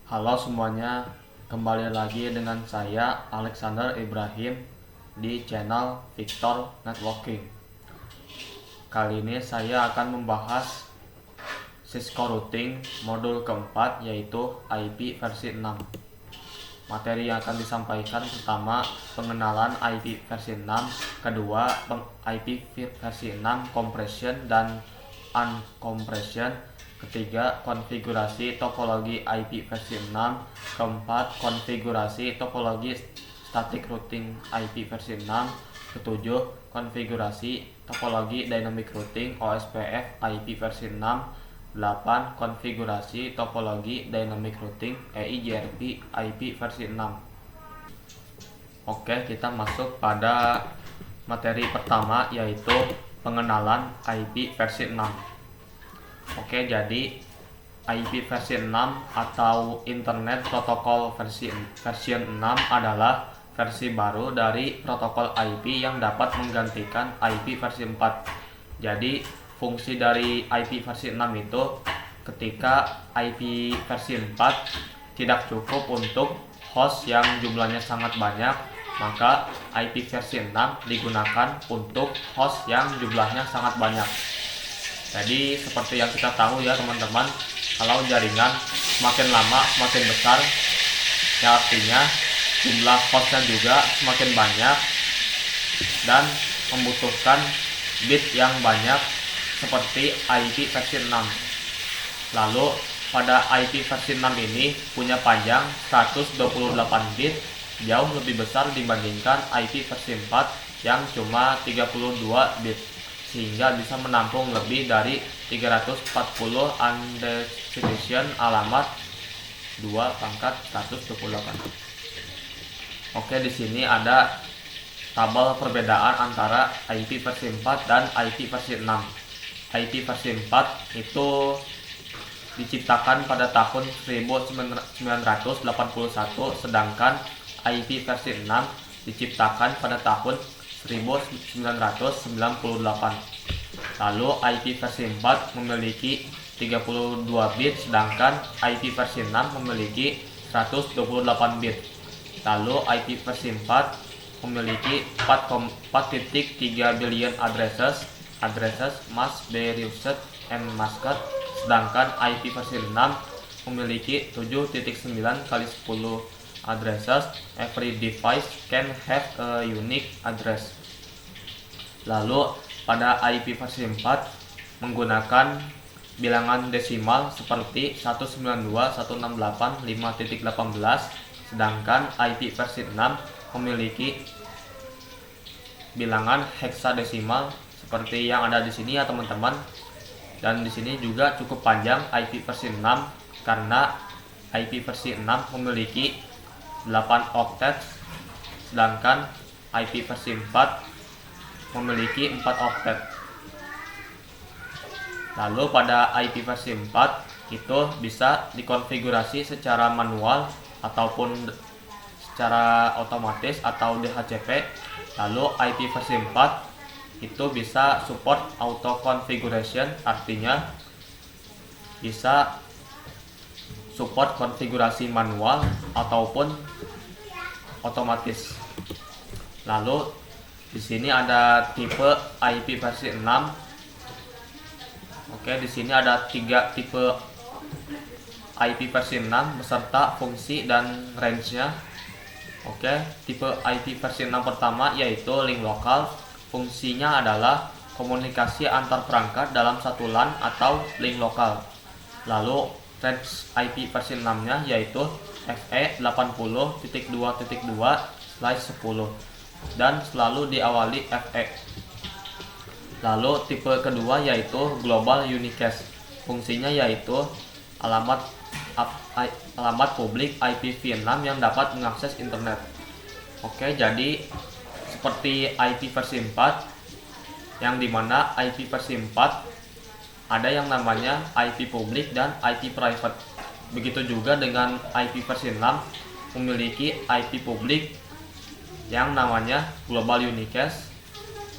Halo semuanya, kembali lagi dengan saya Alexander Ibrahim di channel Victor Networking. Kali ini saya akan membahas Cisco Routing modul keempat, yaitu IP versi 6. Materi yang akan disampaikan pertama pengenalan IP versi 6, kedua IP versi 6 compression dan uncompression, ketiga konfigurasi topologi IP versi 6, keempat konfigurasi topologi static routing IP versi 6, ketujuh konfigurasi topologi dynamic routing OSPF IP versi 6, 8 konfigurasi topologi dynamic routing EIGRP IP versi 6. Oke, kita masuk pada materi pertama, yaitu pengenalan IP versi 6. Oke, jadi IP versi 6 atau Internet Protocol version 6 adalah versi baru dari protokol IP yang dapat menggantikan IP versi 4. Jadi fungsi dari IP versi 6 itu ketika IP versi 4 tidak cukup untuk host yang jumlahnya sangat banyak, maka IP versi 6 digunakan untuk host yang jumlahnya sangat banyak. Jadi seperti yang kita tahu ya teman-teman, kalau jaringan semakin lama semakin besar, ya artinya jumlah hostnya juga semakin banyak dan membutuhkan bit yang banyak seperti IP versi 6. Lalu pada IP versi 6 ini punya panjang 128 bit, jauh lebih besar dibandingkan IP versi 4 yang cuma 32 bit, sehingga bisa menampung lebih dari 340 undestination alamat 2/128. Oke, di sini ada tabel perbedaan antara IP versi 4 dan IP versi 6. IP versi 4 itu diciptakan pada tahun 1981, sedangkan IP versi 6 diciptakan pada tahun 1998. Lalu IP versi 4 memiliki 32 bit, sedangkan IP versi 6 memiliki 128 bit. Lalu IP versi 4 memiliki 4,3 billion addresses must be reused and masked, sedangkan IP versi 6 memiliki 7.9 kali 10 addresses. Every device can have a unique address. Lalu pada IP versi 4 menggunakan bilangan desimal seperti 192.168.5.18, sedangkan IP versi 6 memiliki bilangan heksadesimal seperti yang ada di sini ya teman-teman. Dan di sini juga cukup panjang IP versi 6 karena IP versi 6 memiliki 8 oktet, sedangkan IP versi 4 memiliki 4 oktet. Lalu pada IP versi 4 itu bisa dikonfigurasi secara manual ataupun secara otomatis atau DHCP. Lalu IP versi 4 itu bisa support auto configuration, artinya bisa support konfigurasi manual ataupun otomatis. Lalu di sini ada tipe IP versi 6. Oke, di sini ada 3 tipe IP versi 6 beserta fungsi dan range-nya. Oke, tipe IP versi 6 pertama yaitu link lokal. Fungsinya adalah komunikasi antar perangkat dalam satu LAN atau link lokal. Lalu range IP versi 6-nya yaitu FE80.2.2/10 dan selalu diawali FE. Lalu tipe kedua yaitu global unicast. Fungsinya yaitu alamat publik IPv6 yang dapat mengakses internet. Oke, jadi seperti IP versi 4, yang dimana IP versi 4 ada yang namanya IP publik dan IP private. Begitu juga dengan IP versi 6 memiliki IP publik yang namanya global unicast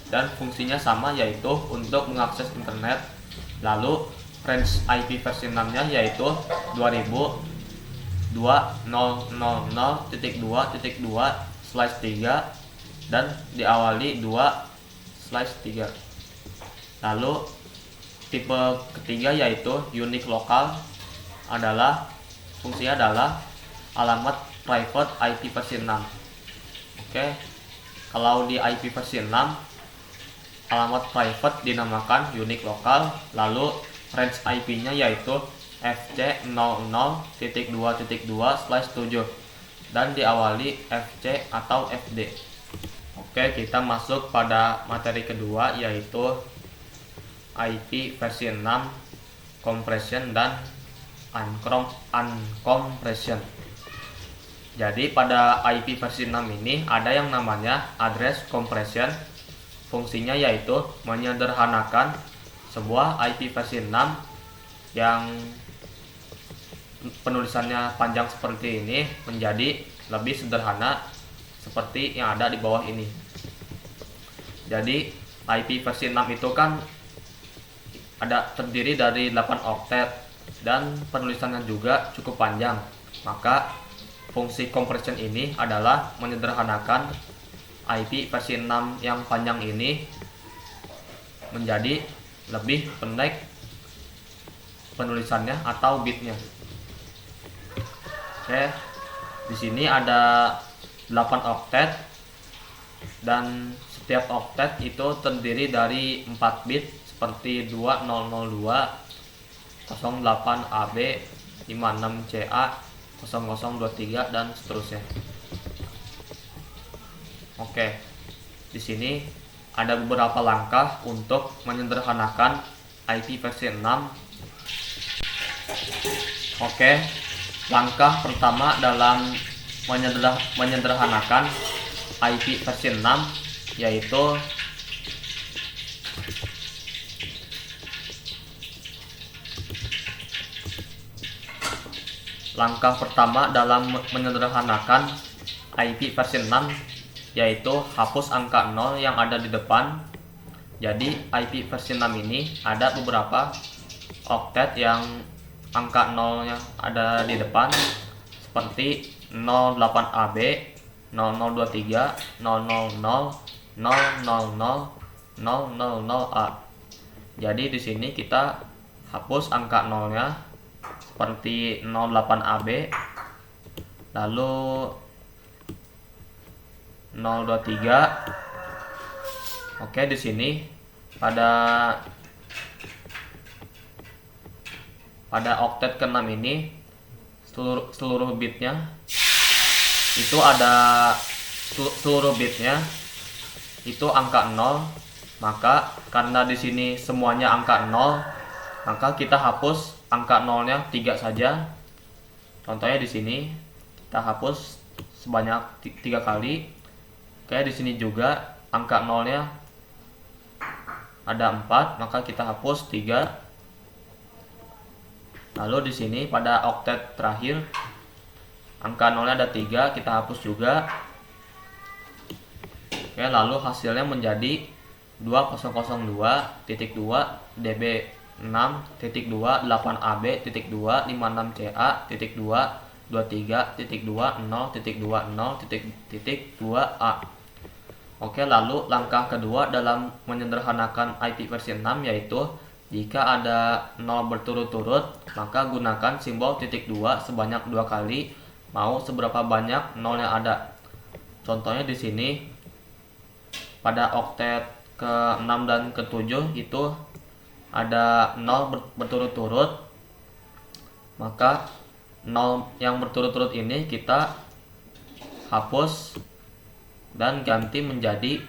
dan fungsinya sama, yaitu untuk mengakses internet. Lalu range IP versi 6-nya yaitu 2000 2000.2.2/3 dan diawali 2/3. Lalu tipe ketiga yaitu unique local adalah fungsinya adalah alamat private IP versi 6. Oke. Kalau di IP versi 6 alamat private dinamakan unique local, lalu range IP-nya yaitu fc00.2.2/7 dan diawali fc atau fd. Oke, kita masuk pada materi kedua yaitu IP versi 6 compression dan uncompression. Jadi pada IP versi 6 ini ada yang namanya address compression. Fungsinya yaitu menyederhanakan sebuah IP versi 6 yang penulisannya panjang seperti ini menjadi lebih sederhana seperti yang ada di bawah ini. Jadi IP versi 6 itu kan terdiri dari 8 oktet dan penulisannya juga cukup panjang. Maka fungsi compression ini adalah menyederhanakan IP versi 6 yang panjang ini menjadi lebih pendek penulisannya atau bitnya. Oke, di sini ada 8 oktet dan setiap oktet itu terdiri dari 4 bit seperti 2002, 08AB, 56CA, 0023 dan seterusnya. Oke, di sini ada beberapa langkah untuk menyederhanakan IP versi 6. Oke, langkah pertama dalam menyederhanakan IP versi 6 yaitu IP versi 6 yaitu hapus angka 0 yang ada di depan. Jadi IP versi 6 ini ada beberapa oktet yang angka 0-nya ada di depan seperti 08AB, 0023, 000, 000, 000A. Jadi di sini kita hapus angka 0-nya seperti 08AB, lalu 023. Oke, di sini pada oktet ke-6 ini seluruh bitnya itu ada seluruh bitnya itu angka 0. Maka karena di sini semuanya angka 0, maka kita hapus angka 0-nya 3 saja. Contohnya di sini kita hapus sebanyak 3 kali. Kayak di sini juga angka 0-nya ada 4, maka kita hapus 3. Lalu di sini pada oktet terakhir angka 0-nya ada 3, kita hapus juga. Oke, lalu hasilnya menjadi 20.6.2db6.2.8AB.2, 23.20.2.2a. Lalu langkah kedua dalam menyederhanakan IP versi 6 yaitu jika ada 0 berturut-turut, maka gunakan simbol titik 2 sebanyak 2 kali, mau seberapa banyak 0 yang ada. Contohnya di sini pada oktet ke-6 dan ke-7 itu ada 0 berturut-turut, maka 0 yang berturut-turut ini kita hapus dan ganti menjadi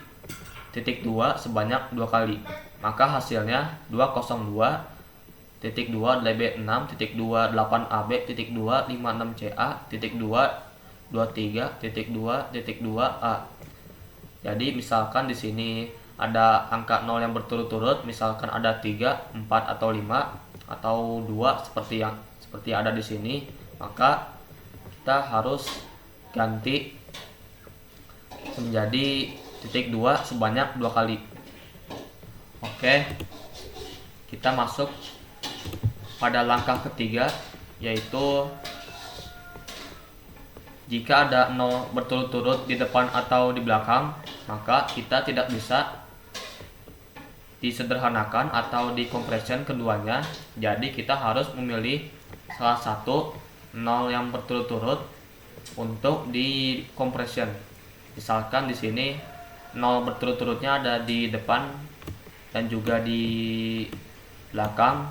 titik 2 sebanyak 2 kali. Maka hasilnya 202.26AB.256CA.223.2.2a. Jadi misalkan di sini ada angka 0 yang berturut-turut, misalkan ada 3, 4 atau 5 atau 2 seperti ada di sini, maka kita harus ganti menjadi titik 2 sebanyak 2 kali. Oke, kita masuk pada langkah ketiga yaitu Jika ada 0 berturut-turut di depan atau di belakang, maka kita tidak bisa disederhanakan atau decompression keduanya. Jadi kita harus memilih salah satu 0 yang berturut-turut untuk di compression. Misalkan di sini 0 berturut-turutnya ada di depan dan juga di belakang,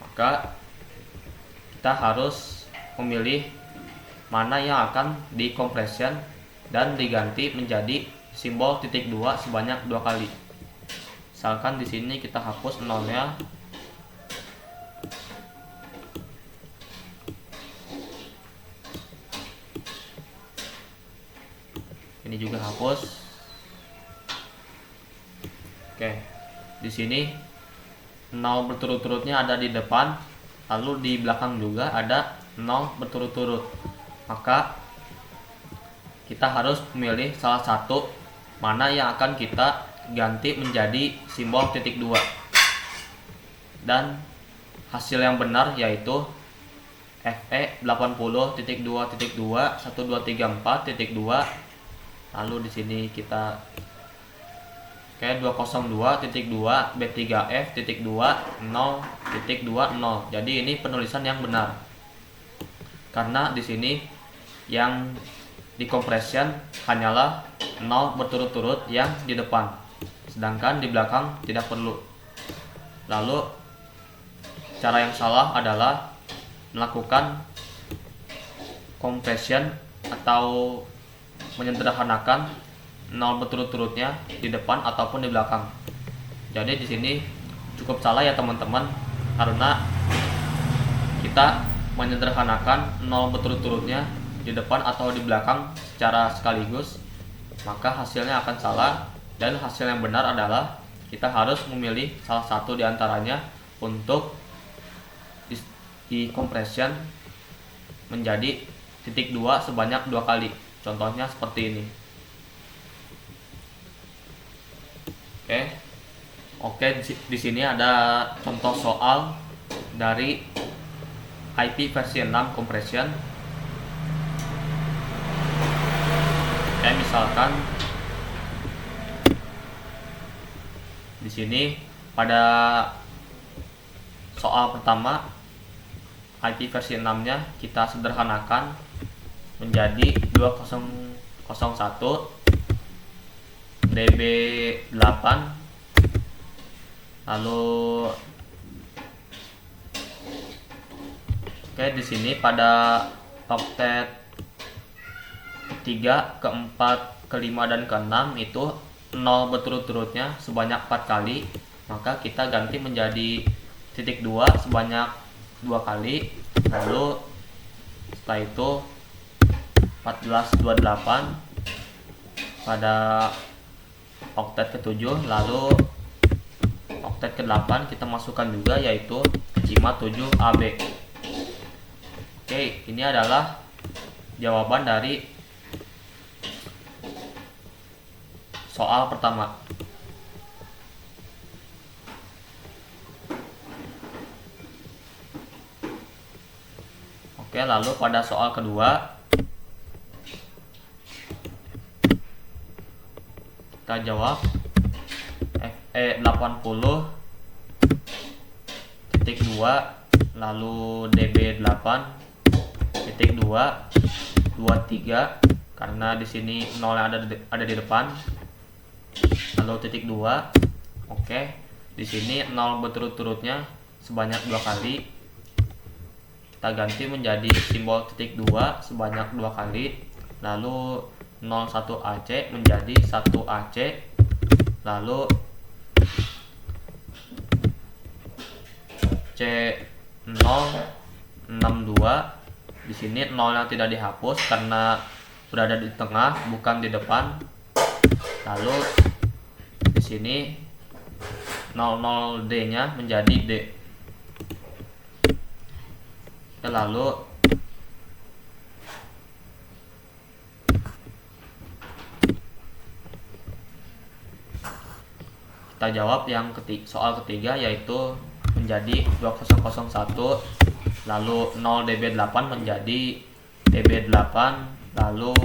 maka kita harus memilih mana yang akan di compression dan diganti menjadi simbol titik 2 sebanyak 2 kali. Misalkan di sini kita hapus 0-nya. Ini juga hapus. Oke. Di sini 0 berturut-turutnya ada di depan, lalu di belakang juga ada 0 berturut-turut. Maka kita harus memilih salah satu mana yang akan kita ganti menjadi simbol titik 2. Dan hasil yang benar yaitu FE 80.2.2.1234.2. Lalu di sini kita 202.2 B3F.2 0.20. Jadi ini penulisan yang benar. Karena di sini yang di compression hanyalah 0 berturut-turut yang di depan, sedangkan di belakang tidak perlu. Lalu cara yang salah adalah melakukan compression atau menyederhanakan 0 berturut-turutnya di depan ataupun di belakang. Jadi di sini cukup salah ya teman-teman, karena kita menyederhanakan 0 berturut-turutnya di depan atau di belakang secara sekaligus, maka hasilnya akan salah. Dan hasil yang benar adalah kita harus memilih salah satu di antaranya untuk di compression menjadi titik 2 sebanyak 2 kali. Contohnya seperti ini. Oke, di sini ada contoh soal dari IP versi 6 compression. Misalkan di sini pada soal pertama IP versi 6-nya kita sederhanakan menjadi 2001 DB8. Lalu di sini pada oktet ketiga, keempat, kelima dan keenam itu 0 berturut-turutnya sebanyak 4 kali, maka kita ganti menjadi titik 2 sebanyak 2 kali. Lalu setelah itu 1428 pada oktet ke-7, lalu oktet ke-8 kita masukkan juga yaitu 57AB. Ini adalah jawaban dari soal pertama. Lalu pada soal kedua kita jawab FE 80.2 lalu DB 8.2 23, karena di sini 0 yang ada di depan, lalu titik 2. Di sini 0 berturut-turutnya sebanyak 2 kali, kita ganti menjadi simbol titik 2 sebanyak 2 kali. Lalu 01AC menjadi 1AC. Lalu C062, di sini 0 yang tidak dihapus karena berada di tengah bukan di depan. Lalu di sini 00D-nya menjadi D. Lalu kita jawab yang soal ketiga, yaitu menjadi 2001 lalu 0db8 menjadi db8, lalu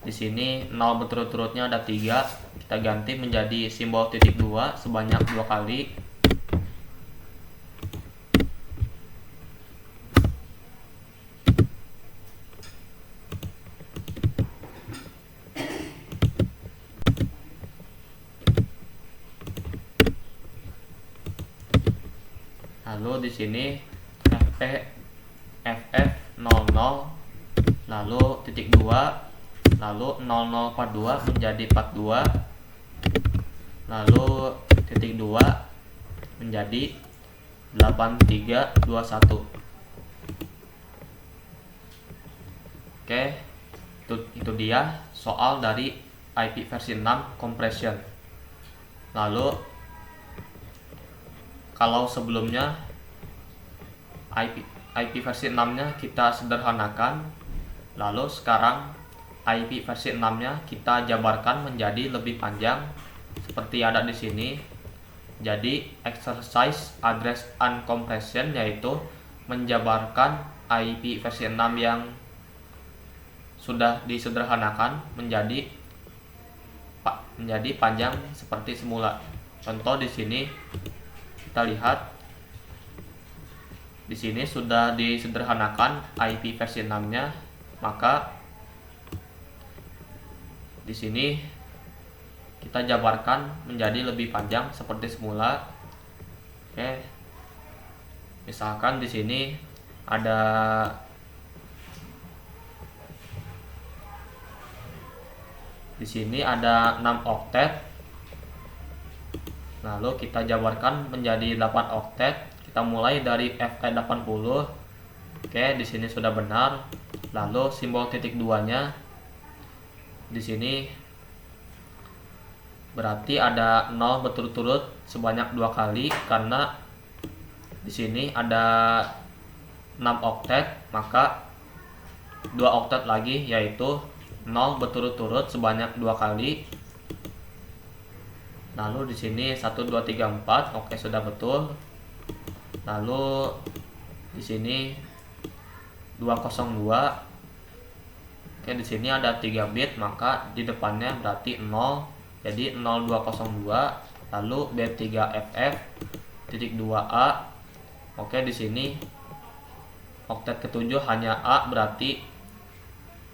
di sini 0 berturut-turutnya ada 3, kita ganti menjadi simbol titik 2 sebanyak 2 kali. Lalu di sini FF00, lalu titik 2, lalu 0042 menjadi 42, lalu titik 2 menjadi 8321. Oke, itu dia soal dari IP versi 6 compression. Lalu kalau sebelumnya IP versi 6-nya kita sederhanakan, lalu sekarang IP versi 6-nya kita jabarkan menjadi lebih panjang seperti ada di sini. Jadi exercise address uncompression yaitu menjabarkan IP versi 6 yang sudah disederhanakan menjadi panjang seperti semula. Contoh di sini kita lihat, di sini sudah disederhanakan IP versi 6-nya, maka di sini kita jabarkan menjadi lebih panjang seperti semula. Oke. Misalkan di sini ada di sini ada 6 oktet. Lalu kita jabarkan menjadi 8 oktet. Kita mulai dari FE80. Oke, di sini sudah benar. Lalu simbol titik 2-nya di sini berarti ada 0 berturut-turut sebanyak 2 kali, karena di sini ada 6 oktet, maka 2 oktet lagi yaitu 0 berturut-turut sebanyak 2 kali. Lalu di sini 1 2 3 4. Oke, sudah betul. Lalu di sini 202. Oke, di sini ada 3 bit, maka di depannya berarti 0. Jadi 0202, lalu B3FF titik 2A. Oke, di sini oktet ketujuh hanya A, berarti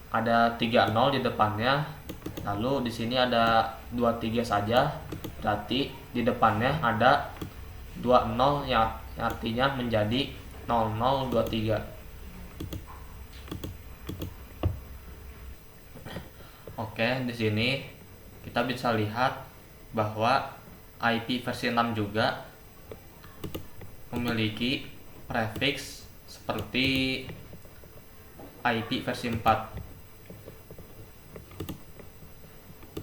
ada 3 0 di depannya. Lalu di sini ada 23 saja, berarti di depannya ada 20 yang artinya menjadi 0023. Oke, di sini kita bisa lihat bahwa IP versi 6 juga memiliki prefix seperti IP versi 4.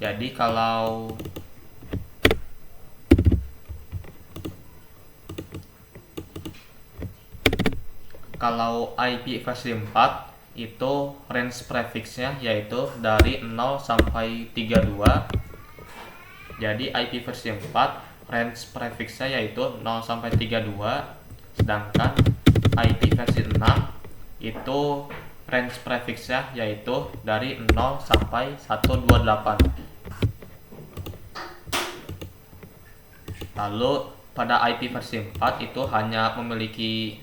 Jadi kalau IP versi 4 itu range prefixnya yaitu dari 0 sampai 32. Jadi IP versi 4 range prefixnya yaitu 0 sampai 32, sedangkan IP versi 6 itu range prefixnya yaitu dari 0 sampai 128. Lalu pada IP versi 4 itu hanya memiliki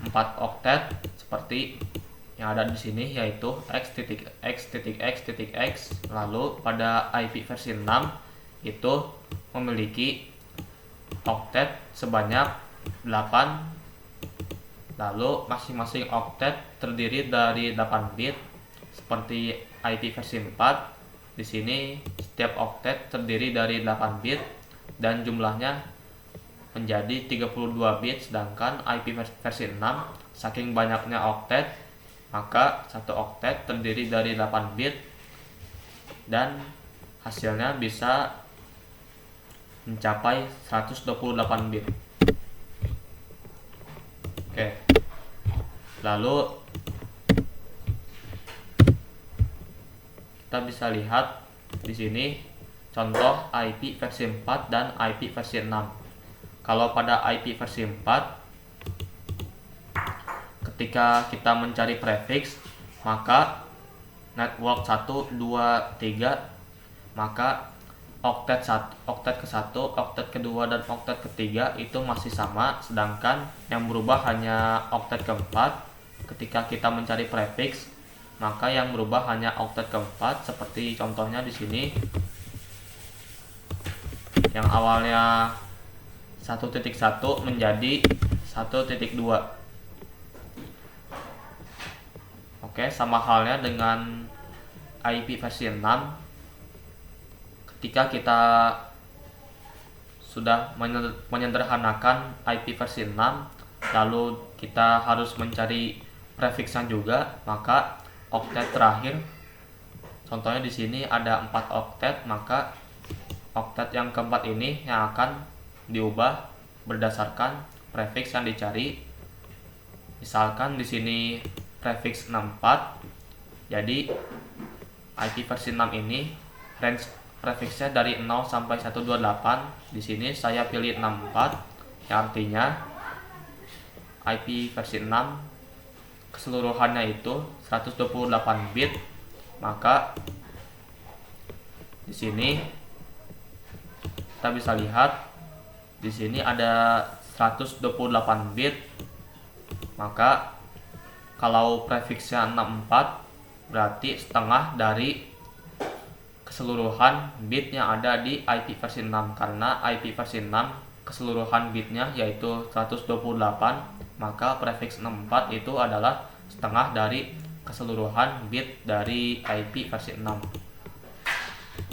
4 oktet seperti yang ada di sini, yaitu x.x.x.x. Lalu pada IP versi 6 itu memiliki oktet sebanyak 8. Lalu masing-masing oktet terdiri dari 8 bit seperti IP versi 4. Di sini setiap oktet terdiri dari 8 bit dan jumlahnya menjadi 32 bit, sedangkan IP versi 6 saking banyaknya oktet, maka satu oktet terdiri dari 8 bit dan hasilnya bisa mencapai 128 bit. Oke. Lalu kita bisa lihat di sini contoh IP versi 4 dan IP versi 6. Kalau pada IP versi 4 ketika kita mencari prefix, maka network 1, 2, 3, maka oktet ke-1, oktet kedua, dan oktet ketiga itu masih sama, sedangkan yang berubah hanya oktet keempat. Ketika kita mencari prefix, maka yang berubah hanya oktet keempat, seperti contohnya di sini yang awalnya 1.1 menjadi 1.2. Oke, sama halnya dengan IP versi 6. Ketika kita sudah menyederhanakan IP versi 6, lalu kita harus mencari prefixnya juga, maka oktet terakhir, contohnya di sini ada 4 oktet, maka oktet yang keempat ini yang akan diubah berdasarkan prefix yang dicari. Misalkan di sini prefix 64, jadi IP versi 6 ini range prefixnya dari 0 sampai 128. Di sini saya pilih 64, yang artinya IP versi 6 keseluruhannya itu 128 bit. Maka di sini kita bisa lihat di sini ada 128 bit. Maka kalau prefixnya 64, berarti setengah dari keseluruhan bit yang ada di IP versi 6, karena IP versi 6 keseluruhan bitnya yaitu 128, maka prefix 64 itu adalah setengah dari keseluruhan bit dari IP versi 6.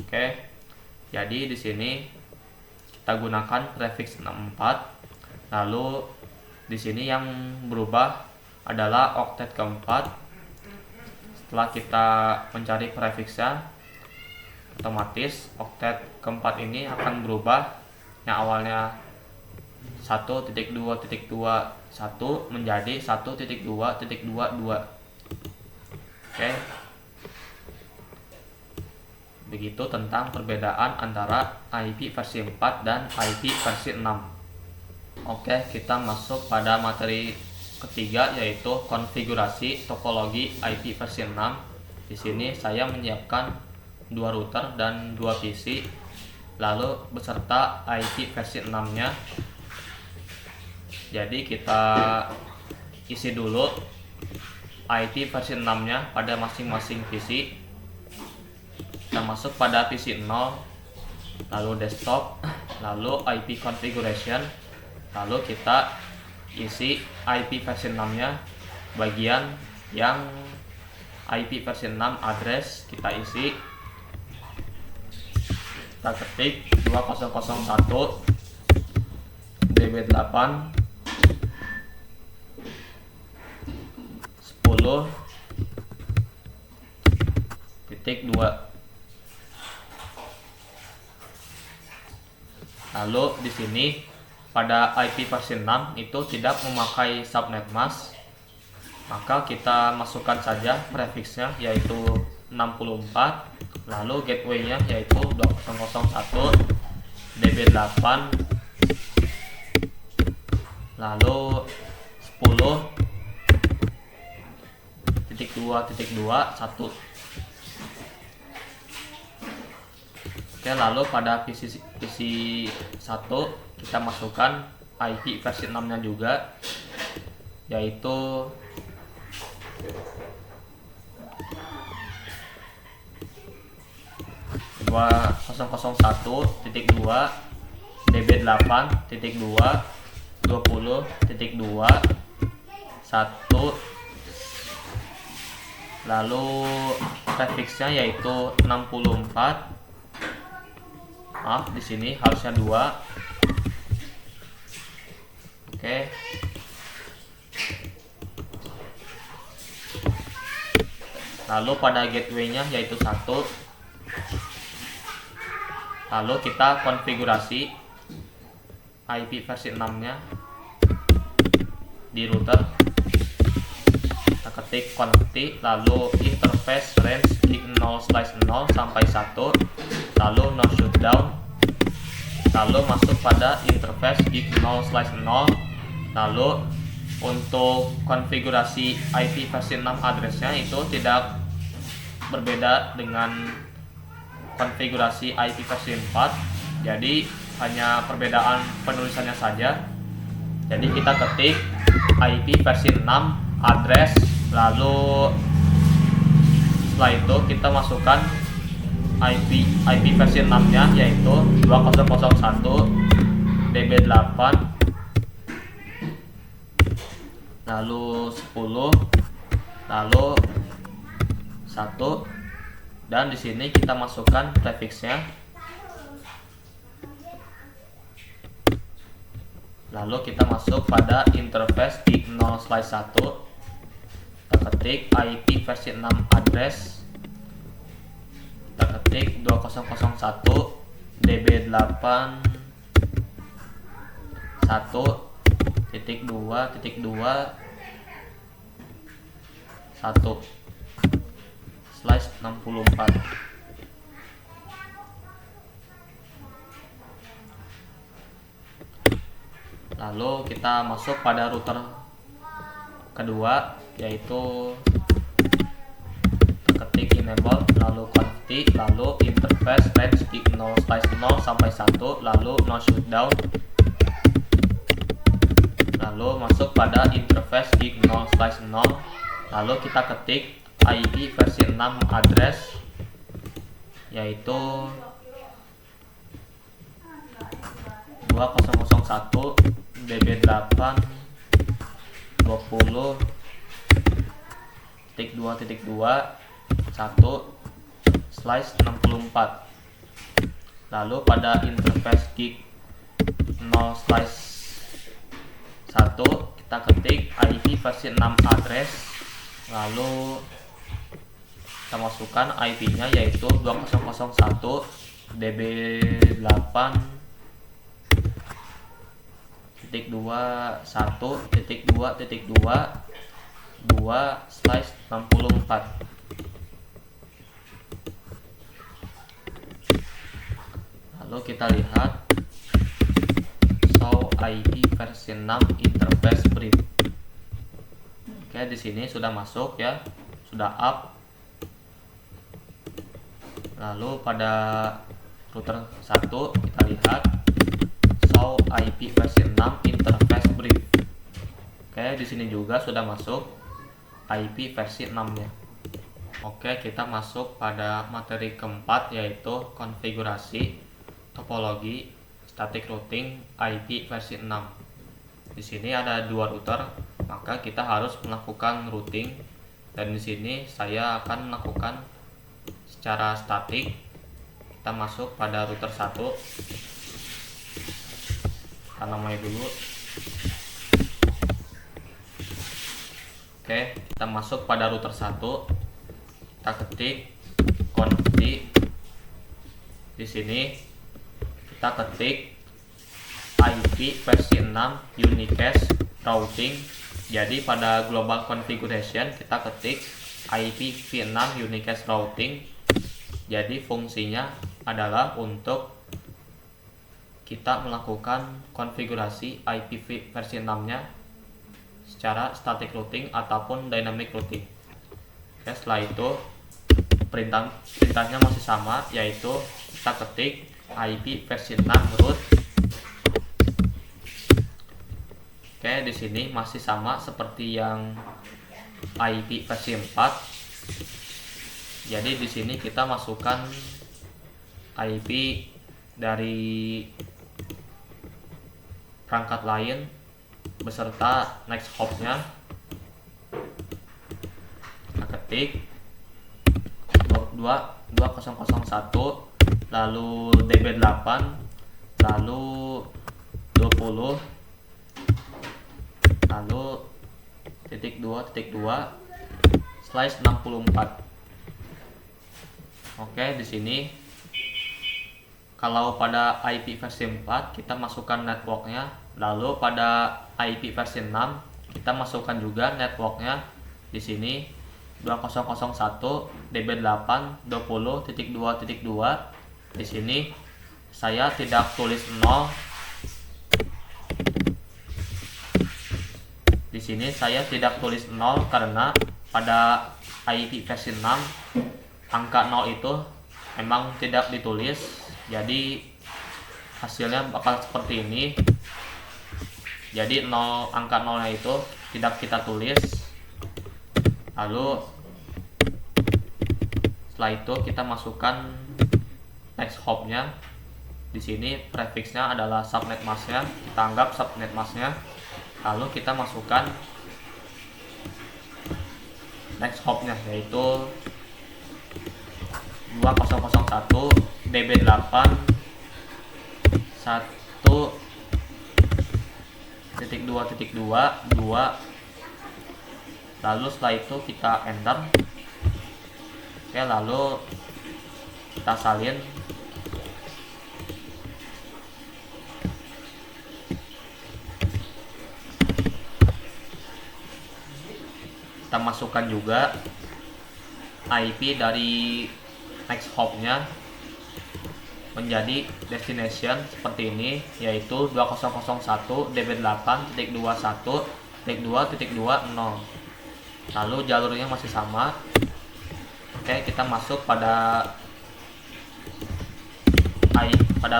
Oke, jadi di sini kita gunakan prefix 64. Lalu di sini yang berubah adalah oktet keempat. Setelah kita mencari prefixnya, otomatis oktet keempat ini akan berubah, yang awalnya 1.2.21 menjadi 1.2.22. Oke, begitu tentang perbedaan antara IP versi 4 dan IP versi 6. Oke, kita masuk pada materi ketiga, yaitu konfigurasi topologi IP versi 6. Di sini saya menyiapkan 2 router dan 2 PC, lalu beserta IP versi 6-nya. Jadi kita isi dulu IP versi 6-nya pada masing-masing PC. Kita masuk pada PC 0, lalu desktop, lalu IP configuration, lalu kita isi IP versi 6-nya, bagian yang IP versi 6 address kita isi. Kita ketik 2001 db8 10.2. Lalu di sini pada IP versi 6 itu tidak memakai subnet mask, maka kita masukkan saja prefixnya yaitu 64, lalu gateway-nya yaitu 2001 db8, lalu 10.2.21. Oke, lalu pada PC 1 kita masukkan IP versi 6 nya juga, yaitu 2001.2 db8.2 20.2 1, lalu prefixnya yaitu 64. Maaf, di sini harusnya 2. Oke. Lalu pada gateway-nya yaitu 1. Lalu kita konfigurasi IP versi 6-nya di router. Kita ketik konfig, lalu interface range gig 0/0 sampai 1, lalu no shutdown, lalu masuk pada interface gig 0/0, lalu untuk konfigurasi IP versi 6 addressnya itu tidak berbeda dengan konfigurasi IP versi 4. Jadi hanya perbedaan penulisannya saja. Jadi kita ketik IP versi 6 address, lalu setelah itu kita masukkan IP versi 6 nya yaitu 2001 DB8 lalu 10 lalu 1, dan di sini kita masukkan prefixnya. Lalu kita masuk pada interface gig 0/1, kita ketik IP versi 6 address, kita ketik 2001 DB8 1.2.2.1/64. Lalu kita masuk pada router kedua, yaitu ketik enable, lalu confi, lalu interface range gig 0/0 sampai 1, lalu no shutdown. Lalu masuk pada interface gig 0/0, lalu kita ketik IP versi 6 address, yaitu 2001 DB8 20.2.2.1/64. Lalu pada interface gig 0/1 kita ketik IP versi 6 address, lalu kita masukkan IP nya yaitu 2001 DB8 1.2.2.2/64. Lalu kita lihat show IP versi 6 interface brief. Oke, di sini sudah masuk ya, sudah up. Lalu pada router 1 kita lihat show IP versi 6 interface brief. Oke, di sini juga sudah masuk IP versi 6-nya. Oke, kita masuk pada materi keempat, yaitu konfigurasi topologi static routing IP versi 6. Di sini ada dua router, maka kita harus melakukan routing, dan di sini saya akan melakukan secara statik. Kita masuk pada router 1. Kita namai dulu. Oke, kita masuk pada router 1. Kita ketik confi. Di sini kita ketik IP versi 6 unicast routing. Jadi pada global configuration kita ketik IP v6 unicast routing. Jadi fungsinya adalah untuk kita melakukan konfigurasi IP versi 6-nya secara static routing ataupun dynamic routing. Oke, setelah itu perintahnya masih sama, yaitu kita ketik IP versi 6 root. Oke, di sini masih sama seperti yang IP versi 4. Jadi di sini kita masukkan IP dari perangkat lain beserta next hop-nya. Kita ketik 2001 lalu DB8 lalu 20 lalu .2.2/64. Oke, di sini kalau pada IP versi 4 kita masukkan networknya, lalu pada IP versi 6 kita masukkan juga networknya. Di sini 2001 DB8 20.2.2. Di sini saya tidak tulis 0. Di sini saya tidak tulis 0 karena pada IP versi 6 angka 0 itu memang tidak ditulis, jadi hasilnya bakal seperti ini. Jadi angka 0 nya itu tidak kita tulis. Lalu setelah itu kita masukkan next hop-nya. Di sini prefixnya adalah subnet mask-nya, kita anggap subnet mask-nya. Lalu kita masukkan next hop-nya, yaitu 2001 db8 1.2.2. Lalu setelah itu kita enter. Oke, lalu kita salin. Kita masukkan juga IP dari next hop-nya menjadi destination seperti ini, yaitu 2001 db8.21.2.20. Lalu jalurnya masih sama. Oke, kita masuk pada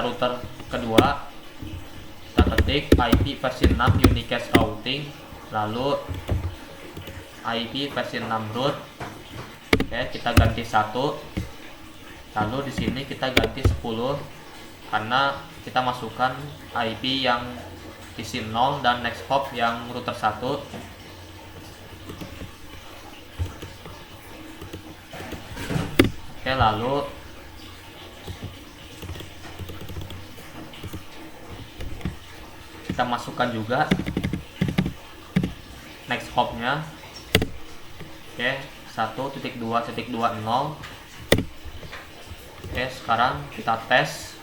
router kedua. Kita ketik IP versi 6 unicast routing, lalu IP versi 6 root. Oke, kita ganti 1. Lalu di sini kita ganti 10 karena kita masukkan IP yang isi 0 dan next hop yang router 1. Oke, lalu kita masukkan juga next hop-nya. Oke, 1.2.20. Oke, sekarang kita tes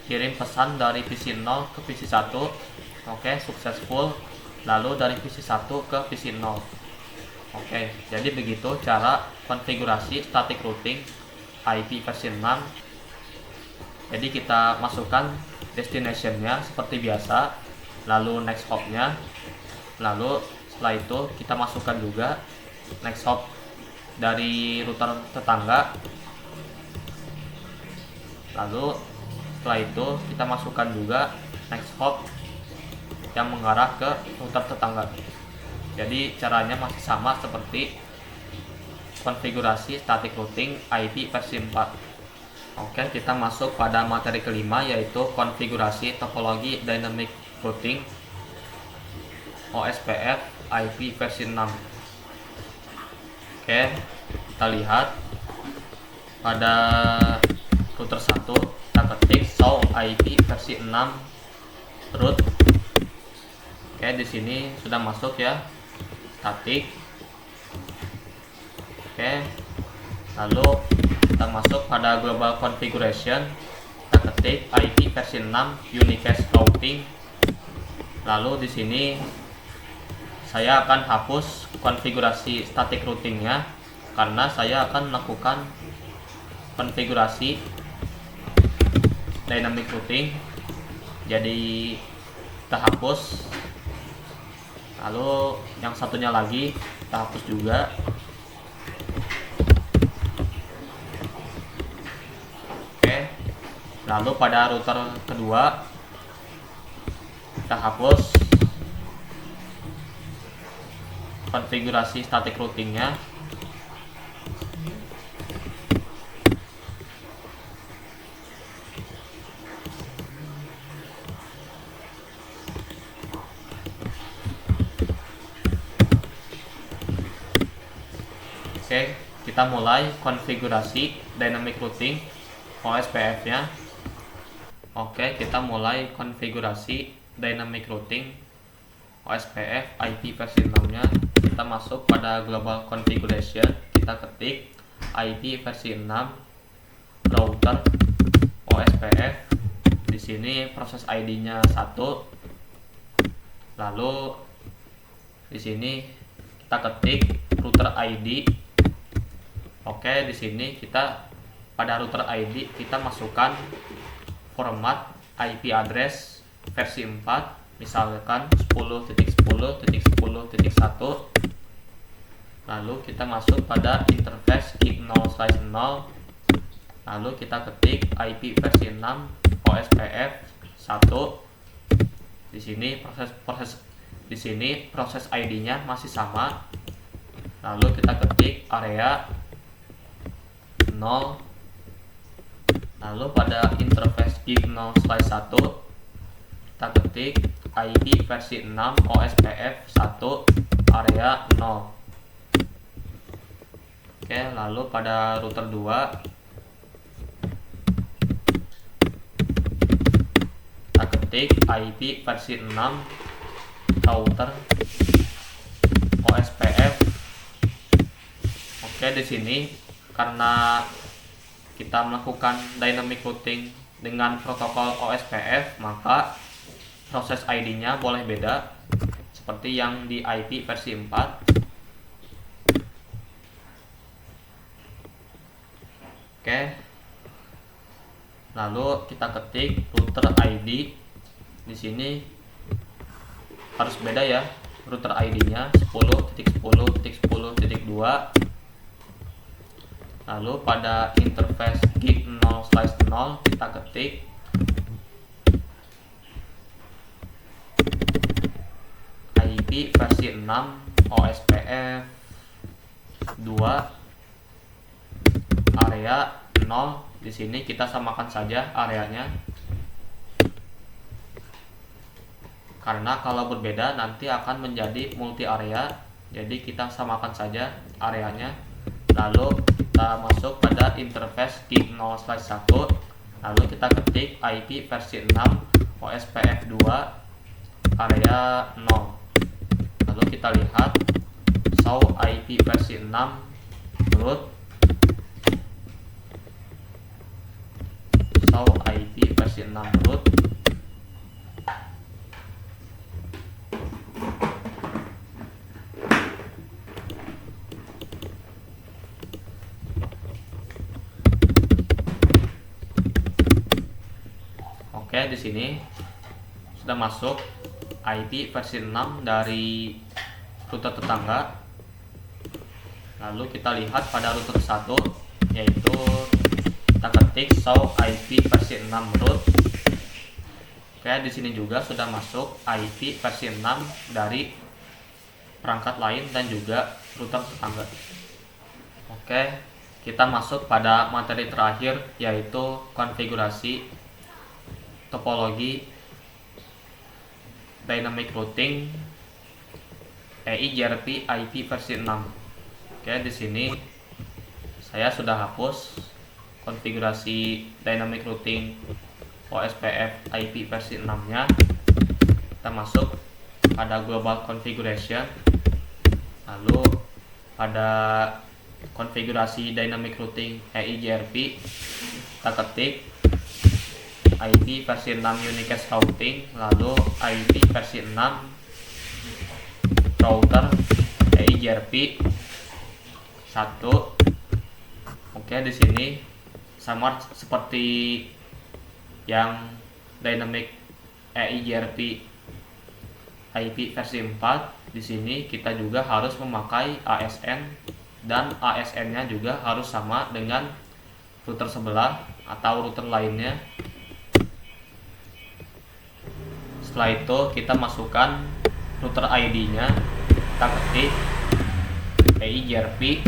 kirim pesan dari PC 0 ke PC 1. Oke, successful. Lalu dari PC 1 ke PC 0. Oke, jadi begitu cara konfigurasi static routing IP versi 6. Jadi kita masukkan destination-nya seperti biasa, lalu next hop-nya. Lalu setelah itu kita masukkan juga next hop dari router tetangga. Lalu setelah itu kita masukkan juga next hop yang mengarah ke router tetangga. Jadi caranya masih sama seperti konfigurasi static routing IP versi 4. Oke, kita masuk pada materi kelima, yaitu konfigurasi topologi dynamic routing OSPF IP versi 6. Oke, kita lihat pada router 1 kita ketik show IP versi 6 root. Oke, di sini sudah masuk ya, static. Oke, lalu kita masuk pada global configuration, kita ketik IP versi 6 unicast routing. Lalu di sini saya akan hapus konfigurasi static routingnya karena saya akan melakukan konfigurasi dynamic routing. Jadi kita hapus. Lalu yang satunya lagi kita hapus juga. Oke, lalu pada router kedua kita hapus konfigurasi static routingnya. Oke, kita mulai konfigurasi dynamic routing OSPF-nya. Oke, kita mulai konfigurasi dynamic routing OSPF IP versi 6-nya. Kita masuk pada global configuration, kita ketik IP versi 6 router OSPF. Di sini proses ID-nya 1. Lalu di sini kita ketik router ID. Oke, di sini kita pada router ID kita masukkan format IP address versi 4, misalkan 10.10.10.10. 10.10.1. Lalu kita masuk pada interface gig 0/0. Lalu kita ketik IP versi 6 OSPF 1. Di sini proses ID-nya masih sama. Lalu kita ketik area 0. Lalu pada interface gig 0/1 kita ketik IP versi 6 OSPF 1 area 0. Oke, lalu pada router 2 kita ketik IP versi 6 router OSPF. Oke, di sini karena kita melakukan dynamic routing dengan protokol OSPF, maka proses ID-nya boleh beda seperti yang di IP versi 4. Oke. Lalu kita ketik router ID. Di sini harus beda ya, router ID-nya 10.10.10.2. Lalu pada interface gig 0/0 kita ketik IP versi 6 OSPF 2 area 0. Di sini kita samakan saja areanya, karena kalau berbeda nanti akan menjadi multi area. Jadi kita samakan saja areanya. Lalu kita masuk pada interface gig 0/1. Lalu kita ketik IP versi 6 OSPF 2 area 0. Lalu kita lihat show IP versi 6 root, show IP versi 6 root. Oke, di sini sudah masuk IP versi 6 dari router tetangga. Lalu kita lihat pada router 1, yaitu kita ketik show IP versi 6 root. Oke, di sini juga sudah masuk IP versi 6 dari perangkat lain dan juga router tetangga. Oke, kita masuk pada materi terakhir, yaitu konfigurasi topologi dynamic routing EIGRP IP versi 6. Oke, di sini saya sudah hapus konfigurasi dynamic routing OSPF IP versi 6-nya. Kita masuk pada global configuration. Lalu pada konfigurasi dynamic routing EIGRP kita ketik IP versi 6 unicast routing, lalu IP versi 6 router EIGRP 1. Oke, di sini sama seperti yang dynamic EIGRP IP versi 4. Di sini kita juga harus memakai ASN, dan ASN-nya juga harus sama dengan router sebelah atau router lainnya. Setelah itu kita masukkan router ID-nya. Kita ketik EIGRP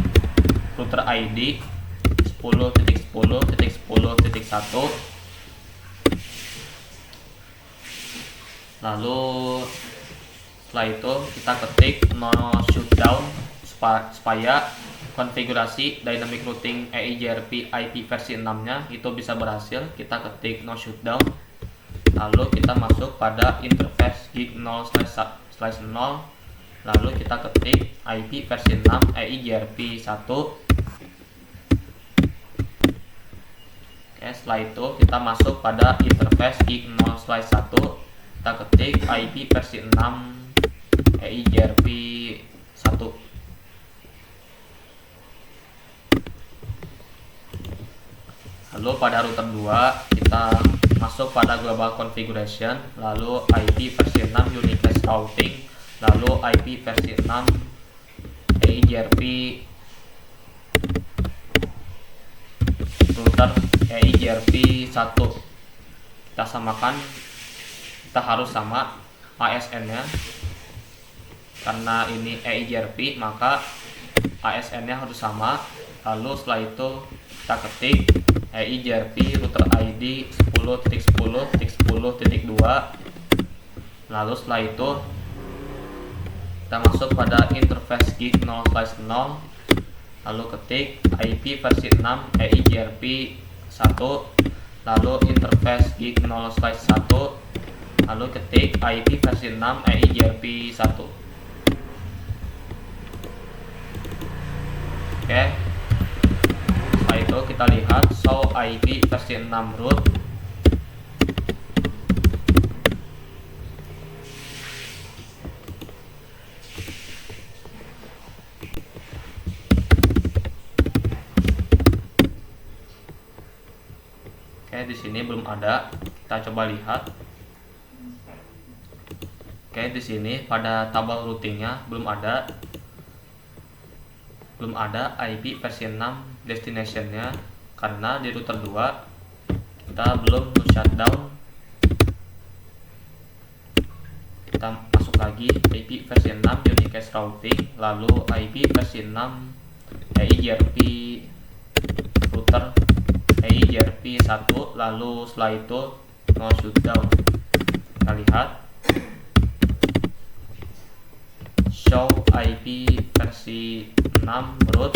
router ID 10.10.10.1. Lalu setelah itu kita ketik no shutdown supaya konfigurasi dynamic routing EIGRP IP versi 6-nya itu bisa berhasil. Kita ketik no shutdown. Lalu kita masuk pada interface gig 0/0. Lalu kita ketik IP versi 6 EIGRP 1. Oke, setelah itu kita masuk pada interface gig 0/1. Kita ketik IP versi 6 EIGRP 1. Lalu pada router 2 kita masuk pada global configuration, lalu IP versi 6 unicast routing, lalu IP versi 6 EIGRP router EIGRP 1. Kita samakan, kita harus sama ASN nya, karena ini EIGRP maka ASN nya harus sama. Lalu setelah itu kita ketik EIGRP router ID 10.10.10.2. lalu setelah itu kita masuk pada interface gig 0/0, lalu ketik IP versi 6 EIGRP 1, lalu interface gig 0/1, lalu ketik IP versi 6 EIGRP 1. Oke, setelah itu kita lihat show IP versi 6 root. Oke, di sini belum ada. Kita coba lihat. Oke, di sini pada tabel routingnya belum ada IP versi 6 destinationnya, karena di router 2 kita belum shutdown. Kita masuk lagi IP versi 6 unicast routing, lalu IP versi 6 EIGRP router EIGRP 1, lalu setelah itu no shutdown. Kita lihat show IP versi 6 root.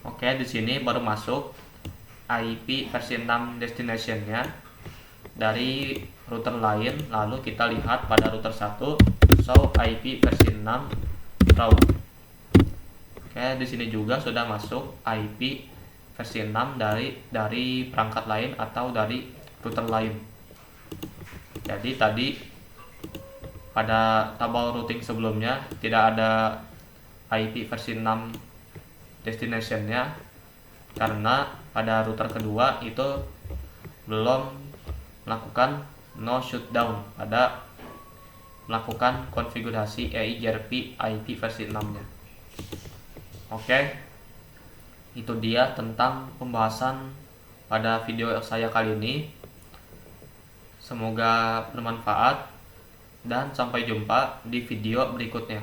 Oke, di sini baru masuk IP versi 6 destinationnya dari router lain. Lalu kita lihat pada router 1 show IP versi 6 route. Oke, di sini juga sudah masuk IP versi 6 dari perangkat lain atau dari router lain. Jadi tadi pada tabel routing sebelumnya tidak ada IP versi 6 destinationnya, karena pada router kedua itu belum melakukan no shutdown pada melakukan konfigurasi EIGRP IP versi 6 nya. Oke, itu dia tentang pembahasan pada video saya kali ini. Semoga bermanfaat dan sampai jumpa di video berikutnya.